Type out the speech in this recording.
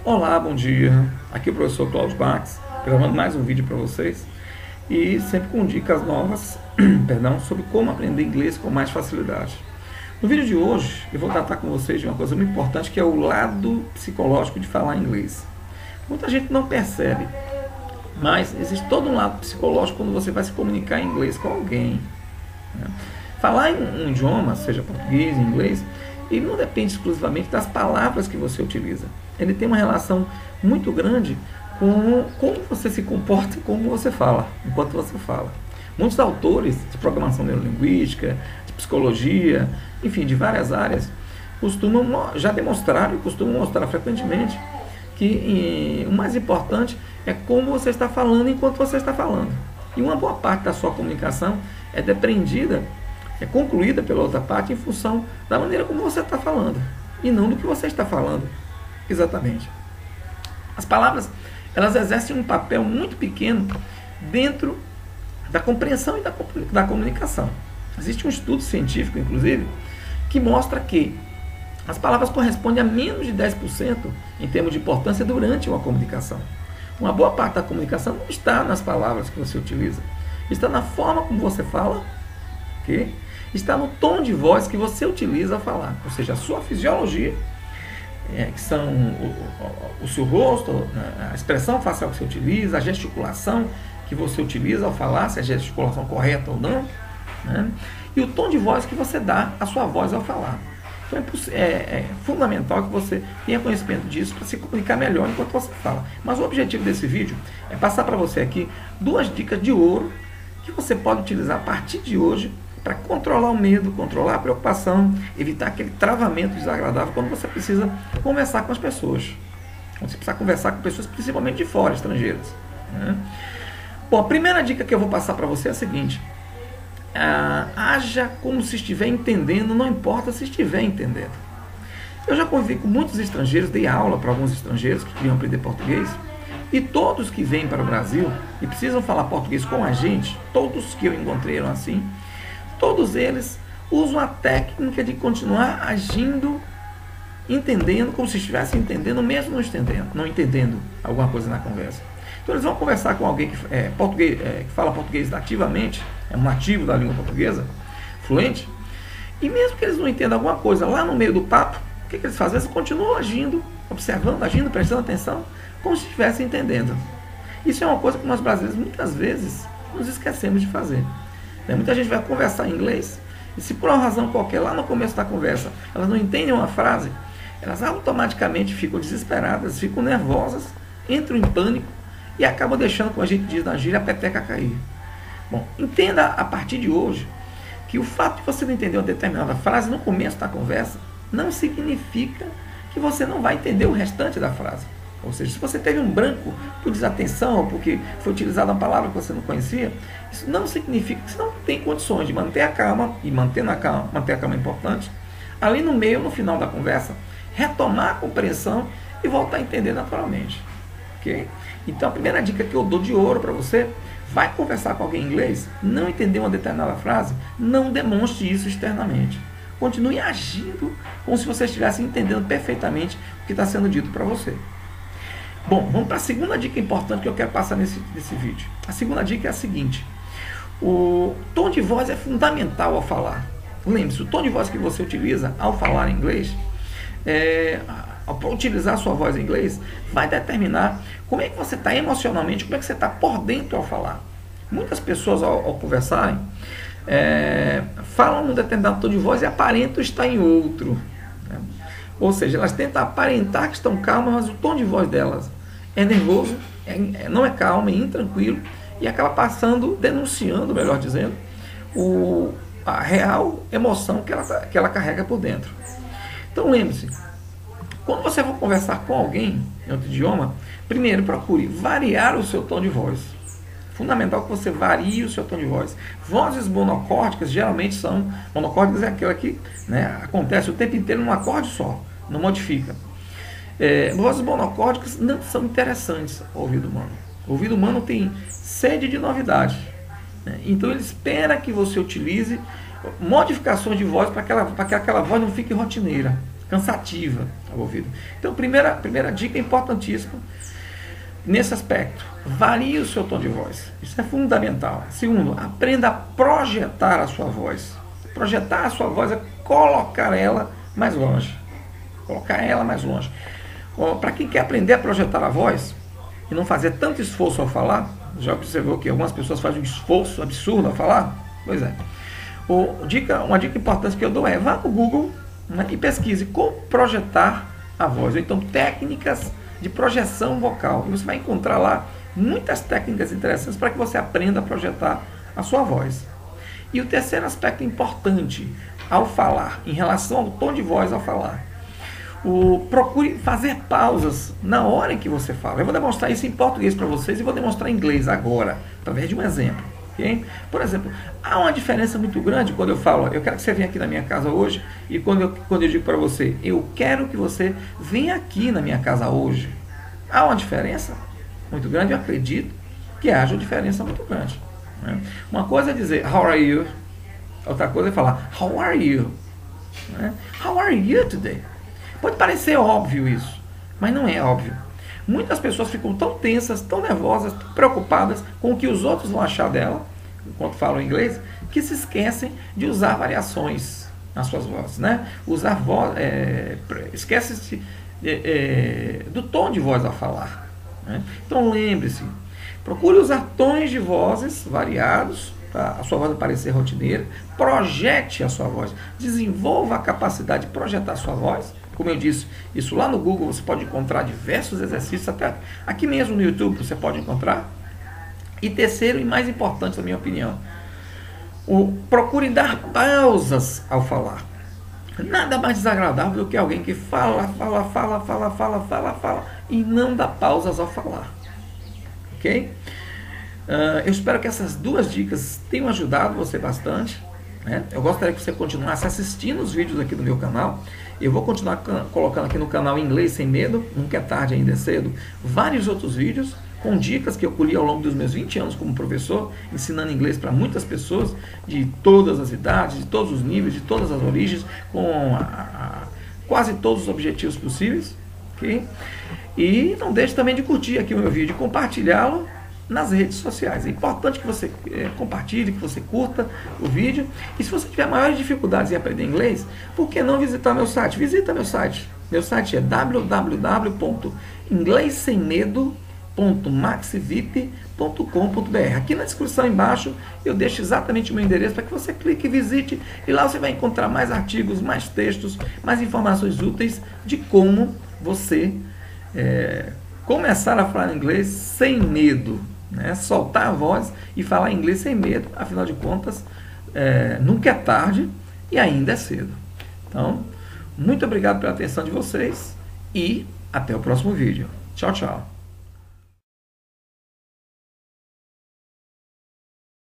Olá, bom dia. Aqui é o professor Cláudio Max, gravando mais um vídeo para vocês e sempre com dicas novas, perdão, sobre como aprender inglês com mais facilidade. No vídeo de hoje, eu vou tratar com vocês de uma coisa muito importante, que é o lado psicológico de falar inglês. Muita gente não percebe, mas existe todo um lado psicológico quando você vai se comunicar em inglês com alguém, né? Falar em um idioma, seja português, inglês, ele não depende exclusivamente das palavras que você utiliza. Ele tem uma relação muito grande com como você se comporta e como você fala, enquanto você fala. Muitos autores de programação neurolinguística, de psicologia, enfim, de várias áreas, já demonstraram e costumam mostrar frequentemente que o mais importante é como você está falando enquanto você está falando. E uma boa parte da sua comunicação é dependida, é concluída pela outra parte em função da maneira como você está falando e não do que você está falando exatamente. As palavras, elas exercem um papel muito pequeno dentro da compreensão e da comunicação. Existe um estudo científico, inclusive, que mostra que as palavras correspondem a menos de 10% em termos de importância durante uma comunicação. Uma boa parte da comunicação não está nas palavras que você utiliza, está na forma como você fala, ok? Está no tom de voz que você utiliza a falar, ou seja, a sua fisiologia, que são o seu rosto, a expressão facial que você utiliza, a gesticulação que você utiliza ao falar, se é a gesticulação correta ou não, né? E o tom de voz que você dá à sua voz ao falar. Então é fundamental que você tenha conhecimento disso para se comunicar melhor enquanto você fala. Mas o objetivo desse vídeo é passar para você aqui 2 dicas de ouro que você pode utilizar a partir de hoje para controlar o medo, controlar a preocupação, evitar aquele travamento desagradável quando você precisa conversar com as pessoas. Quando você precisa conversar com pessoas principalmente de fora, estrangeiras, né? Bom, a primeira dica que eu vou passar para você é a seguinte: haja como se estiver entendendo, não importa se estiver entendendo. Eu já convivi com muitos estrangeiros, dei aula para alguns estrangeiros que queriam aprender português, e todos que vêm para o Brasil e precisam falar português com a gente, todos que eu encontrei eram assim, todos eles usam a técnica de continuar agindo, entendendo, como se estivessem entendendo, mesmo não entendendo alguma coisa na conversa. Então eles vão conversar com alguém que fala português nativamente, é um nativo da língua portuguesa, fluente, e mesmo que eles não entendam alguma coisa lá no meio do papo, o que eles fazem? Eles continuam agindo, observando, agindo, prestando atenção, como se estivessem entendendo. Isso é uma coisa que nós brasileiros muitas vezes nos esquecemos de fazer. Muita gente vai conversar em inglês e, se por uma razão qualquer lá no começo da conversa elas não entendem uma frase, elas automaticamente ficam desesperadas, ficam nervosas, entram em pânico e acabam deixando, como a gente diz na gíria, a peteca cair. Bom, entenda a partir de hoje que o fato de você não entender uma determinada frase no começo da conversa não significa que você não vai entender o restante da frase. Ou seja, se você teve um branco por desatenção ou porque foi utilizada uma palavra que você não conhecia, isso não significa que você não tem condições de manter a calma, e manter a calma é importante, ali no meio, no final da conversa, retomar a compreensão e voltar a entender naturalmente. Okay? Então a primeira dica que eu dou de ouro para você: vai conversar com alguém em inglês, não entender uma determinada frase, não demonstre isso externamente. Continue agindo como se você estivesse entendendo perfeitamente o que está sendo dito para você. Bom, vamos para a segunda dica importante que eu quero passar nesse vídeo. A segunda dica é a seguinte: o tom de voz é fundamental ao falar. Lembre-se, o tom de voz que você utiliza ao falar inglês, ao utilizar a sua voz em inglês, vai determinar como é que você está emocionalmente, como é que você está por dentro ao falar. Muitas pessoas, ao conversarem, falam num determinado tom de voz e aparentam estar em outro, né? Ou seja, elas tentam aparentar que estão calmas, mas o tom de voz delas é nervoso, não é calmo, é intranquilo, e acaba denunciando, melhor dizendo, a real emoção que ela carrega por dentro. Então lembre-se, quando você for conversar com alguém em outro idioma, primeiro procure variar o seu tom de voz. Fundamental que você varie o seu tom de voz. Vozes monocórdicas geralmente são... Monocórdicas é aquela que, né, acontece o tempo inteiro num acorde só, não modifica. Vozes monocórdicas não são interessantes ao ouvido humano. O ouvido humano tem sede de novidade, né? Então ele espera que você utilize modificações de voz para que aquela voz não fique rotineira. cansativa ao ouvido. Então, primeira dica importantíssima nesse aspecto: varie o seu tom de voz. Isso é fundamental. Segundo, aprenda a projetar a sua voz. Projetar a sua voz é colocar ela mais longe. Colocar ela mais longe. Para quem quer aprender a projetar a voz e não fazer tanto esforço ao falar, já observou que algumas pessoas fazem um esforço absurdo ao falar? Pois é. Uma dica importante que eu dou é: vá no Google, né, e pesquise como projetar a voz, ou então técnicas de projeção vocal. E você vai encontrar lá muitas técnicas interessantes para que você aprenda a projetar a sua voz. E o terceiro aspecto importante ao falar, em relação ao tom de voz ao falar: procure fazer pausas na hora em que você fala. Eu vou demonstrar isso em português para vocês e vou demonstrar em inglês agora, através de um exemplo. Okay? Por exemplo, há uma diferença muito grande quando eu falo: eu quero que você venha aqui na minha casa hoje, e quando eu digo para você: eu quero que você venha aqui na minha casa hoje. Há uma diferença muito grande. Eu acredito que haja uma diferença muito grande, né? Uma coisa é dizer how are you, outra coisa é falar how are you, né? How are you today? Pode parecer óbvio isso, mas não é óbvio. Muitas pessoas ficam tão tensas, tão nervosas, tão preocupadas com o que os outros vão achar dela, enquanto falam inglês, que se esquecem de usar variações nas suas vozes, né? Usar voz, esquece-se do tom de voz ao falar, né? Então lembre-se, procure usar tons de vozes variados, a sua voz vai parecer rotineira. Projete a sua voz, desenvolva a capacidade de projetar a sua voz. Como eu disse, isso lá no Google você pode encontrar diversos exercícios, até aqui mesmo no YouTube você pode encontrar. E terceiro e mais importante, na minha opinião, procure dar pausas ao falar. Nada mais desagradável do que alguém que fala e não dá pausas ao falar. Ok? Eu espero que essas duas dicas tenham ajudado você bastante, né? Eu gostaria que você continuasse assistindo os vídeos aqui do meu canal. Eu vou continuar colocando aqui no canal Inglês Sem Medo, nunca é tarde, ainda é cedo, vários outros vídeos com dicas que eu colhi ao longo dos meus 20 anos como professor, ensinando inglês para muitas pessoas de todas as idades, de todos os níveis, de todas as origens, com quase todos os objetivos possíveis. Okay? E não deixe também de curtir aqui o meu vídeo e compartilhá-lo nas redes sociais. É importante que você compartilhe, que você curta o vídeo. E se você tiver maiores dificuldades em aprender inglês, por que não visitar meu site? Visita meu site. Meu site é www.inglessemmedo.maxvip.com.br. Aqui na descrição embaixo eu deixo exatamente o meu endereço para que você clique e visite. E lá você vai encontrar mais artigos, mais textos, mais informações úteis de como você começar a falar inglês sem medo, né? Soltar a voz e falar inglês sem medo. Afinal de contas, nunca é tarde e ainda é cedo. Então, muito obrigado pela atenção de vocês e até o próximo vídeo. Tchau, tchau.